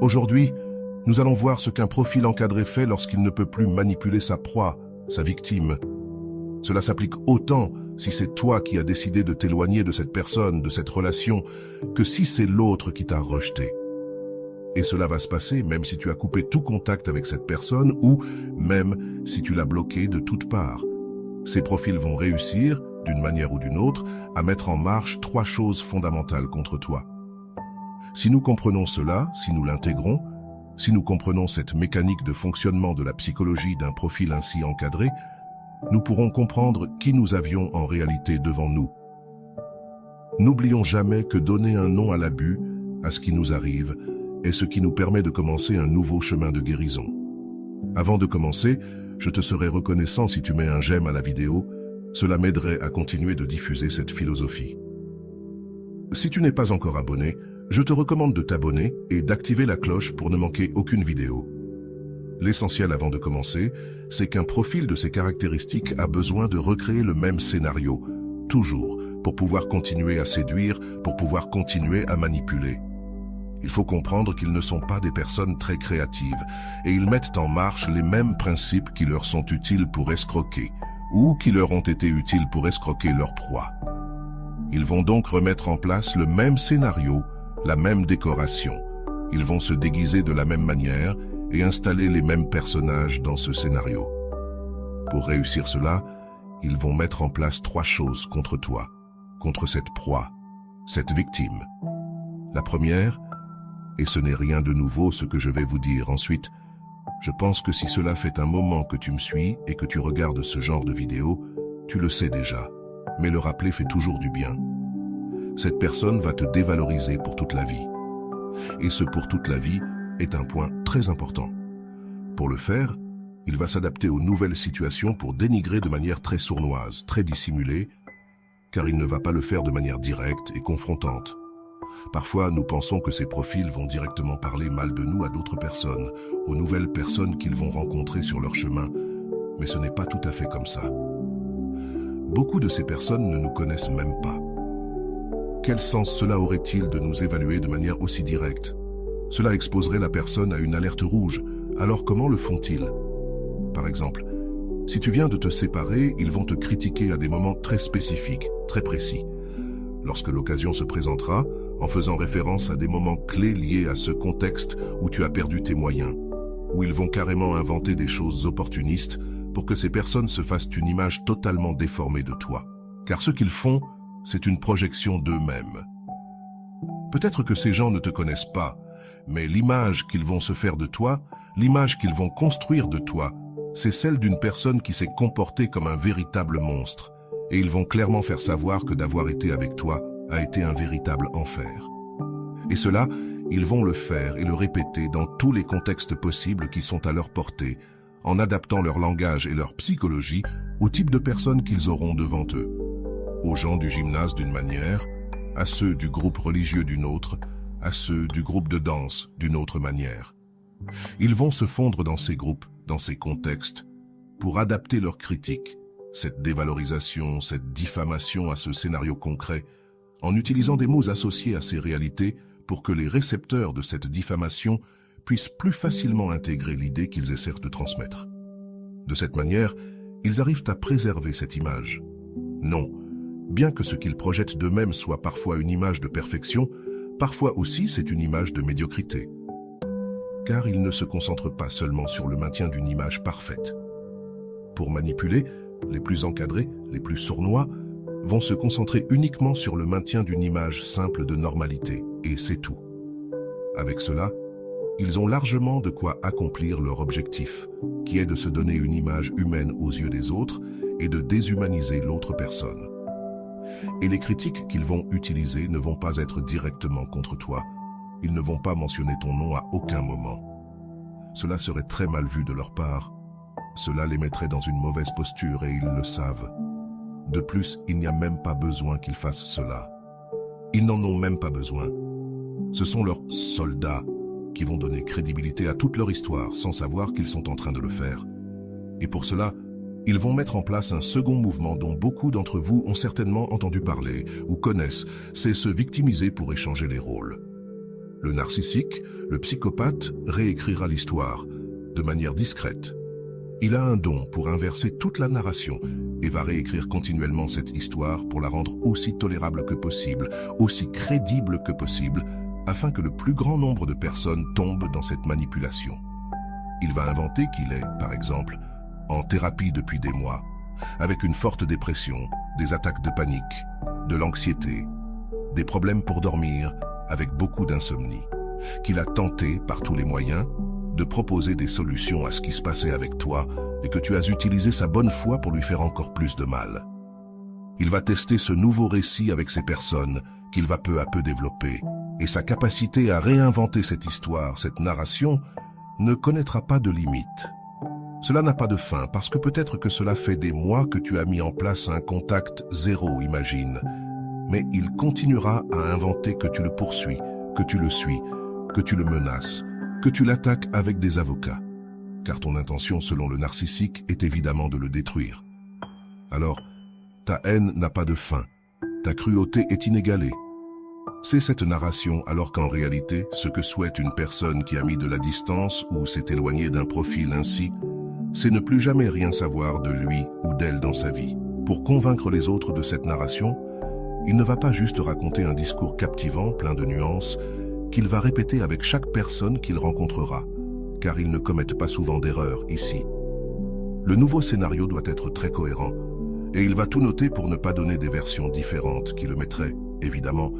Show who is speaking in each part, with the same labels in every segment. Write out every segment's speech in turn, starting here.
Speaker 1: Aujourd'hui, nous allons voir ce qu'un profil encadré fait lorsqu'il ne peut plus manipuler sa proie, sa victime. Cela s'applique autant si c'est toi qui as décidé de t'éloigner de cette personne, de cette relation, que si c'est l'autre qui t'a rejeté. Et cela va se passer même si tu as coupé tout contact avec cette personne ou même si tu l'as bloqué de toutes parts. Ces profils vont réussir, d'une manière ou d'une autre, à mettre en marche 3 choses fondamentales contre toi. Si nous comprenons cela, si nous l'intégrons, si nous comprenons cette mécanique de fonctionnement de la psychologie d'un profil ainsi encadré, nous pourrons comprendre qui nous avions en réalité devant nous. N'oublions jamais que donner un nom à l'abus, à ce qui nous arrive, est ce qui nous permet de commencer un nouveau chemin de guérison. Avant de commencer, je te serais reconnaissant si tu mets un j'aime à la vidéo, cela m'aiderait à continuer de diffuser cette philosophie. Si tu n'es pas encore abonné, je te recommande de t'abonner et d'activer la cloche pour ne manquer aucune vidéo. L'essentiel avant de commencer, c'est qu'un profil de ces caractéristiques a besoin de recréer le même scénario, toujours, pour pouvoir continuer à séduire, pour pouvoir continuer à manipuler. Il faut comprendre qu'ils ne sont pas des personnes très créatives et ils mettent en marche les mêmes principes qui leur sont utiles pour escroquer ou qui leur ont été utiles pour escroquer leur proie. Ils vont donc remettre en place le même scénario, la même décoration. Ils vont se déguiser de la même manière et installer les mêmes personnages dans ce scénario. Pour réussir cela, ils vont mettre en place 3 choses contre toi, contre cette proie, cette victime. La première, et ce n'est rien de nouveau ce que je vais vous dire ensuite, je pense que si cela fait un moment que tu me suis et que tu regardes ce genre de vidéo, tu le sais déjà, mais le rappeler fait toujours du bien. Cette personne va te dévaloriser pour toute la vie. Et ce pour toute la vie est un point très important. Pour le faire, il va s'adapter aux nouvelles situations pour dénigrer de manière très sournoise, très dissimulée, car il ne va pas le faire de manière directe et confrontante. Parfois, nous pensons que ces profils vont directement parler mal de nous à d'autres personnes, aux nouvelles personnes qu'ils vont rencontrer sur leur chemin, mais ce n'est pas tout à fait comme ça. Beaucoup de ces personnes ne nous connaissent même pas. Quel sens cela aurait-il de nous évaluer de manière aussi directe? Cela exposerait la personne à une alerte rouge, alors comment le font-ils? Par exemple, si tu viens de te séparer, ils vont te critiquer à des moments très spécifiques, très précis. Lorsque l'occasion se présentera, en faisant référence à des moments clés liés à ce contexte où tu as perdu tes moyens, où ils vont carrément inventer des choses opportunistes pour que ces personnes se fassent une image totalement déformée de toi. Car ce qu'ils font, c'est une projection d'eux-mêmes. Peut-être que ces gens ne te connaissent pas, mais l'image qu'ils vont se faire de toi, l'image qu'ils vont construire de toi, c'est celle d'une personne qui s'est comportée comme un véritable monstre, et ils vont clairement faire savoir que d'avoir été avec toi a été un véritable enfer. Et cela, ils vont le faire et le répéter dans tous les contextes possibles qui sont à leur portée, en adaptant leur langage et leur psychologie au type de personnes qu'ils auront devant eux. Aux gens du gymnase d'une manière, à ceux du groupe religieux d'une autre, à ceux du groupe de danse d'une autre manière. Ils vont se fondre dans ces groupes, dans ces contextes, pour adapter leur critique, cette dévalorisation, cette diffamation à ce scénario concret, en utilisant des mots associés à ces réalités pour que les récepteurs de cette diffamation puissent plus facilement intégrer l'idée qu'ils essaient de transmettre. De cette manière, ils arrivent à préserver cette image. Non, bien que ce qu'ils projettent d'eux-mêmes soit parfois une image de perfection, parfois aussi c'est une image de médiocrité. Car ils ne se concentrent pas seulement sur le maintien d'une image parfaite. Pour manipuler, les plus encadrés, les plus sournois, vont se concentrer uniquement sur le maintien d'une image simple de normalité, et c'est tout. Avec cela, ils ont largement de quoi accomplir leur objectif, qui est de se donner une image humaine aux yeux des autres et de déshumaniser l'autre personne. Et les critiques qu'ils vont utiliser ne vont pas être directement contre toi. Ils ne vont pas mentionner ton nom à aucun moment. Cela serait très mal vu de leur part. Cela les mettrait dans une mauvaise posture et ils le savent. De plus, il n'y a même pas besoin qu'ils fassent cela. Ils n'en ont même pas besoin. Ce sont leurs soldats qui vont donner crédibilité à toute leur histoire sans savoir qu'ils sont en train de le faire. Et pour cela, ils vont mettre en place un second mouvement dont beaucoup d'entre vous ont certainement entendu parler ou connaissent, c'est se victimiser pour échanger les rôles. Le narcissique, Le psychopathe réécrira l'histoire de manière discrète. Il a un don pour inverser toute la narration et va réécrire continuellement cette histoire pour la rendre aussi tolérable que possible, aussi crédible que possible, afin que le plus grand nombre de personnes tombent dans cette manipulation. Il va inventer qu'il est, par exemple, en thérapie depuis des mois, avec une forte dépression, des attaques de panique, de l'anxiété, des problèmes pour dormir, avec beaucoup d'insomnie, qu'il a tenté, par tous les moyens, de proposer des solutions à ce qui se passait avec toi et que tu as utilisé sa bonne foi pour lui faire encore plus de mal. Il va tester ce nouveau récit avec ces personnes qu'il va peu à peu développer, et sa capacité à réinventer cette histoire, cette narration, ne connaîtra pas de limite. Cela n'a pas de fin parce que peut-être que cela fait des mois que tu as mis en place un contact zéro, imagine. Mais il continuera à inventer que tu le poursuis, que tu le suis, que tu le menaces, que tu l'attaques avec des avocats. Car ton intention, selon le narcissique, est évidemment de le détruire. Alors, ta haine n'a pas de fin, ta cruauté est inégalée. C'est cette narration alors qu'en réalité, ce que souhaite une personne qui a mis de la distance ou s'est éloignée d'un profil ainsi, c'est ne plus jamais rien savoir de lui ou d'elle dans sa vie. Pour convaincre les autres de cette narration, il ne va pas juste raconter un discours captivant, plein de nuances, qu'il va répéter avec chaque personne qu'il rencontrera, car ils ne commettent pas souvent d'erreurs ici. Le nouveau scénario doit être très cohérent, et il va tout noter pour ne pas donner des versions différentes qui le mettraient, évidemment,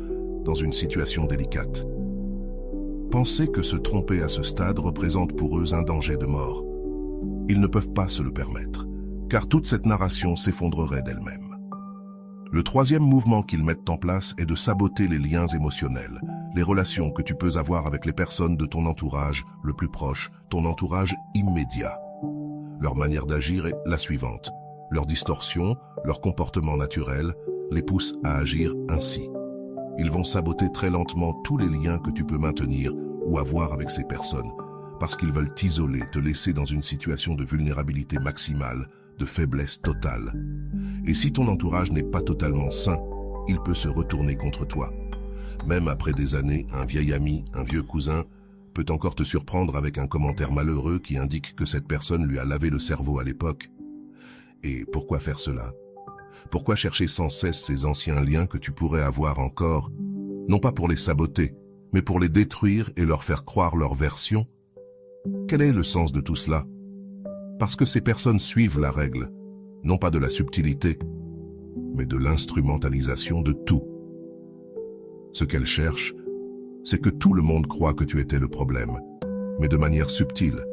Speaker 1: dans une situation délicate. Pensez que se tromper à ce stade représente pour eux un danger de mort. Ils ne peuvent pas se le permettre, car toute cette narration s'effondrerait d'elle-même. Le troisième mouvement qu'ils mettent en place est de saboter les liens émotionnels, les relations que tu peux avoir avec les personnes de ton entourage le plus proche, ton entourage immédiat. Leur manière d'agir est la suivante. Leur distorsion, leur comportement naturel, les poussent à agir ainsi. Ils vont saboter très lentement tous les liens que tu peux maintenir ou avoir avec ces personnes, parce qu'ils veulent t'isoler, te laisser dans une situation de vulnérabilité maximale, de faiblesse totale. Et si ton entourage n'est pas totalement sain, il peut se retourner contre toi. Même après des années, un vieil ami, un vieux cousin, peut encore te surprendre avec un commentaire malheureux qui indique que cette personne lui a lavé le cerveau à l'époque. Et pourquoi faire cela? Pourquoi chercher sans cesse ces anciens liens que tu pourrais avoir encore, non pas pour les saboter, mais pour les détruire et leur faire croire leur version? Quel est le sens de tout cela? Parce que ces personnes suivent la règle, non pas de la subtilité, mais de l'instrumentalisation de tout. Ce qu'elles cherchent, c'est que tout le monde croit que tu étais le problème, mais de manière subtile,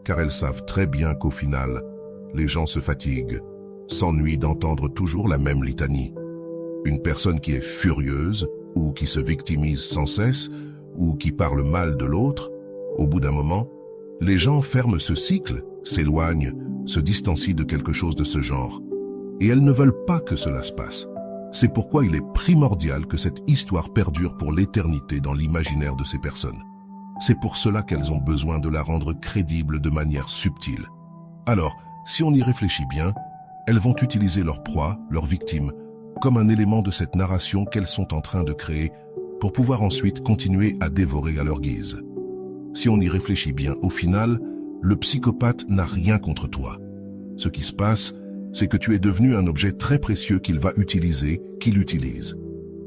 Speaker 1: car elles savent très bien qu'au final, les gens se fatiguent, s'ennuient d'entendre toujours la même litanie. Une personne qui est furieuse, ou qui se victimise sans cesse, ou qui parle mal de l'autre, au bout d'un moment, les gens ferment ce cycle, s'éloignent, se distancient de quelque chose de ce genre. Et elles ne veulent pas que cela se passe. C'est pourquoi il est primordial que cette histoire perdure pour l'éternité dans l'imaginaire de ces personnes. C'est pour cela qu'elles ont besoin de la rendre crédible de manière subtile. Alors, si on y réfléchit bien, elles vont utiliser leur proie, leur victime, comme un élément de cette narration qu'elles sont en train de créer pour pouvoir ensuite continuer à dévorer à leur guise. Si on y réfléchit bien, au final, le psychopathe n'a rien contre toi. Ce qui se passe, c'est que tu es devenu un objet très précieux qu'il va utiliser, qu'il utilise.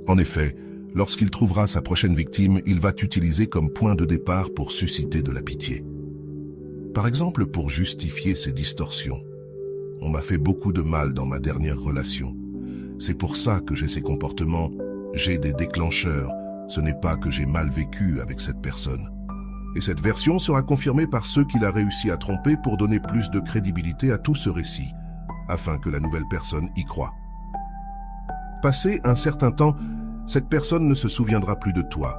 Speaker 1: En effet, lorsqu'il trouvera sa prochaine victime, il va t'utiliser comme point de départ pour susciter de la pitié. Par exemple, pour justifier ses distorsions. On m'a fait beaucoup de mal dans ma dernière relation. C'est pour ça que j'ai ces comportements. J'ai des déclencheurs. Ce n'est pas que j'ai mal vécu avec cette personne. Et cette version sera confirmée par ceux qu'il a réussi à tromper pour donner plus de crédibilité à tout ce récit, afin que la nouvelle personne y croie. Passé un certain temps, cette personne ne se souviendra plus de toi.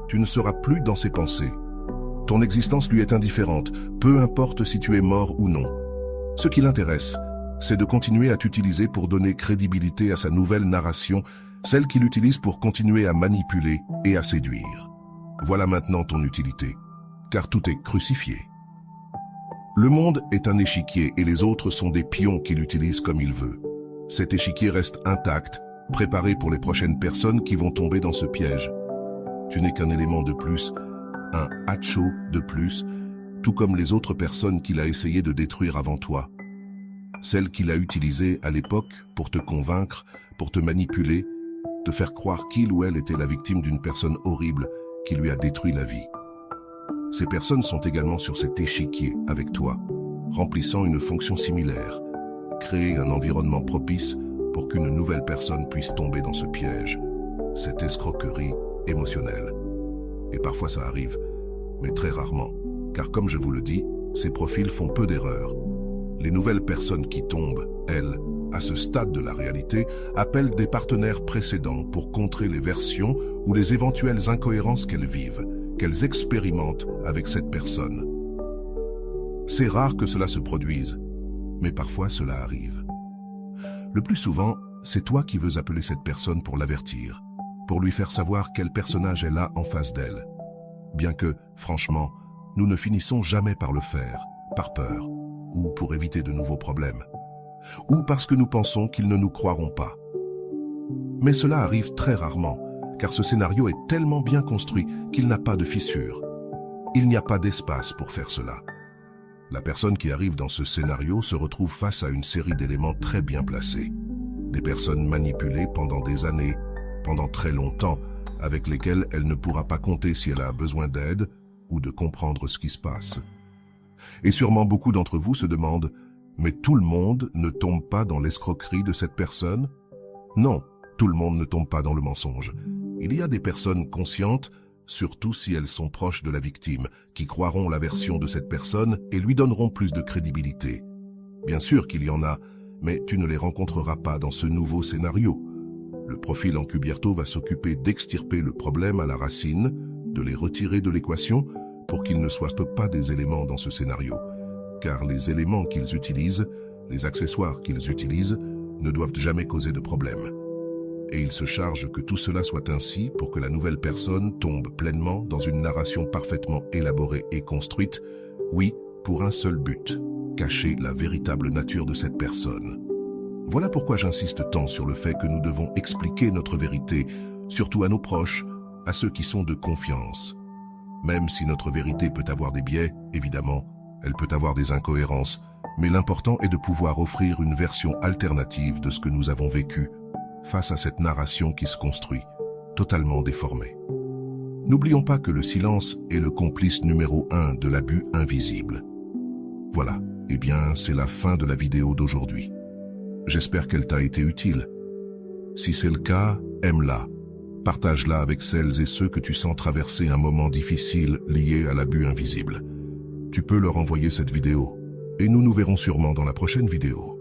Speaker 1: Tu ne seras plus dans ses pensées. Ton existence lui est indifférente, peu importe si tu es mort ou non. Ce qui l'intéresse, c'est de continuer à t'utiliser pour donner crédibilité à sa nouvelle narration, celle qu'il utilise pour continuer à manipuler et à séduire. Voilà maintenant ton utilité, car tout est crucifié. Le monde est un échiquier et les autres sont des pions qu'il utilise comme il veut. Cet échiquier reste intact, préparé pour les prochaines personnes qui vont tomber dans ce piège. Tu n'es qu'un élément de plus, un hacho de plus, tout comme les autres personnes qu'il a essayé de détruire avant toi. Celles qu'il a utilisées à l'époque pour te convaincre, pour te manipuler, te faire croire qu'il ou elle était la victime d'une personne horrible qui lui a détruit la vie. Ces personnes sont également sur cet échiquier avec toi, remplissant une fonction similaire, créer un environnement propice pour qu'une nouvelle personne puisse tomber dans ce piège, cette escroquerie émotionnelle. Et parfois ça arrive, mais très rarement, car comme je vous le dis, ces profils font peu d'erreurs. Les nouvelles personnes qui tombent, elles, à ce stade de la réalité, appellent des partenaires précédents pour contrer les versions ou les éventuelles incohérences qu'elles vivent, qu'elles expérimentent avec cette personne. C'est rare que cela se produise, mais parfois cela arrive. Le plus souvent, c'est toi qui veux appeler cette personne pour l'avertir, pour lui faire savoir quel personnage elle a en face d'elle. Bien que, franchement, nous ne finissons jamais par le faire, par peur, ou pour éviter de nouveaux problèmes, ou parce que nous pensons qu'ils ne nous croiront pas. Mais cela arrive très rarement, car ce scénario est tellement bien construit qu'il n'a pas de fissure. Il n'y a pas d'espace pour faire cela. La personne qui arrive dans ce scénario se retrouve face à une série d'éléments très bien placés. Des personnes manipulées pendant des années, pendant très longtemps, avec lesquelles elle ne pourra pas compter si elle a besoin d'aide ou de comprendre ce qui se passe. Et sûrement beaucoup d'entre vous se demandent « Mais tout le monde ne tombe pas dans l'escroquerie de cette personne ?» Non, tout le monde ne tombe pas dans le mensonge. Il y a des personnes conscientes, surtout si elles sont proches de la victime, qui croiront la version de cette personne et lui donneront plus de crédibilité. Bien sûr qu'il y en a, mais tu ne les rencontreras pas dans ce nouveau scénario. Le profil Encubierto va s'occuper d'extirper le problème à la racine, de les retirer de l'équation pour qu'ils ne soient pas des éléments dans ce scénario. Car les éléments qu'ils utilisent, les accessoires qu'ils utilisent, ne doivent jamais causer de problème. Et il se charge que tout cela soit ainsi pour que la nouvelle personne tombe pleinement dans une narration parfaitement élaborée et construite, oui, pour un seul but, cacher la véritable nature de cette personne. Voilà pourquoi j'insiste tant sur le fait que nous devons expliquer notre vérité, surtout à nos proches, à ceux qui sont de confiance. Même si notre vérité peut avoir des biais, évidemment, elle peut avoir des incohérences, mais l'important est de pouvoir offrir une version alternative de ce que nous avons vécu, face à cette narration qui se construit, totalement déformée. N'oublions pas que le silence est le complice numéro 1 de l'abus invisible. Voilà, eh bien c'est la fin de la vidéo d'aujourd'hui. J'espère qu'elle t'a été utile. Si c'est le cas, aime-la. Partage-la avec celles et ceux que tu sens traverser un moment difficile lié à l'abus invisible. Tu peux leur envoyer cette vidéo, et nous nous verrons sûrement dans la prochaine vidéo.